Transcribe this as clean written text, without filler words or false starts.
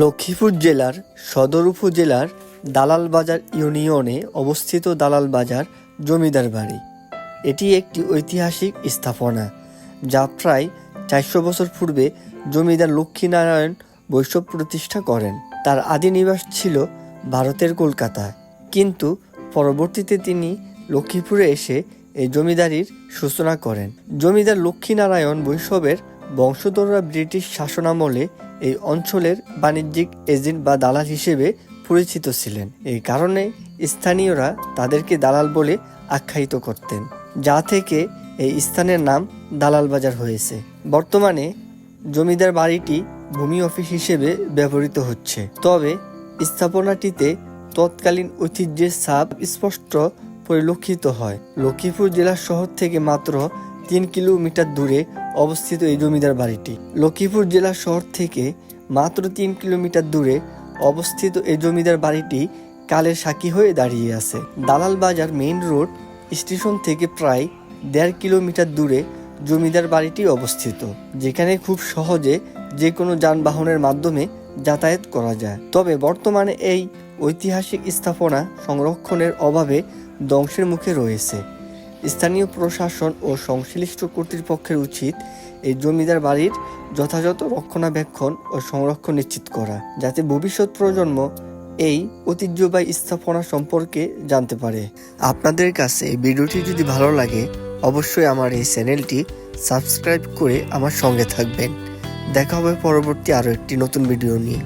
লক্ষ্মীপুর জেলার সদর উপজেলার দালাল বাজার ইউনিয়নে অবস্থিত দালাল বাজার জমিদার বাড়ি। এটি একটি ঐতিহাসিক স্থাপনা যা প্রায় 400 বছর পূর্বে জমিদার লক্ষ্মীনারায়ণ বৈষ্ণব প্রতিষ্ঠা করেন। তার আদি নিবাস ছিল ভারতের কলকাতায়, কিন্তু পরবর্তীতে তিনি লক্ষ্মীপুরে এসে এই জমিদারির সূচনা করেন। জমিদার লক্ষ্মীনারায়ণ বৈষ্ণবের বংশধররা ব্রিটিশ শাসনামলে এই অঞ্চলের বাণিজ্যিক এজেন্ট বা দালাল হিসেবে পরিচিত ছিলেন। এই কারণে স্থানীয়রা তাদেরকে দালাল বলে আখ্যায়িত করতেন, যা থেকে এই স্থানের নাম দালাল বাজার হয়েছে। বর্তমানে জমিদার বাড়িটি ভূমি অফিস হিসেবে ব্যবহৃত হচ্ছে, তবে স্থাপনাটিতে তৎকালীন ঐতিহ্যের ছাপ স্পষ্ট পরিলক্ষিত হয়। লক্ষ্মীপুর জেলা শহর থেকে মাত্র 3 কিলোমিটার দূরে অবস্থিত এই জমিদার বাড়িটি। লক্ষ্মীপুর জেলা শহর থেকে মাত্র 3 কিলোমিটার দূরে অবস্থিত এই জমিদার বাড়িটি কালের সাক্ষী হয়ে দাঁড়িয়ে আছে। দালাল বাজার মেইন রোড স্টেশন থেকে প্রায় 1.5 কিলোমিটার দূরে জমিদার বাড়িটি অবস্থিত, যেখানে খুব সহজে যে কোনো যানবাহনের মাধ্যমে যাতায়াত করা যায়। তবে বর্তমানে এই ঐতিহাসিক স্থাপনা সংরক্ষণের অভাবে ধ্বংসের মুখে রয়েছে। স্থানীয় প্রশাসন ও সংশ্লিষ্ট কর্তৃপক্ষের উচিত এই জমিদার বাড়ির যথাযথ রক্ষণাবেক্ষণ ও সংরক্ষণ নিশ্চিত করা, যাতে ভবিষ্যৎ প্রজন্ম এই ঐতিহ্যবাহী স্থাপনা সম্পর্কে জানতে পারে। আপনাদের কাছে এই ভিডিওটি যদি ভালো লাগে, অবশ্যই আমার এই চ্যানেলটি সাবস্ক্রাইব করে আমার সঙ্গে থাকবেন। দেখা হবে পরবর্তী আরও একটি নতুন ভিডিও নিয়ে।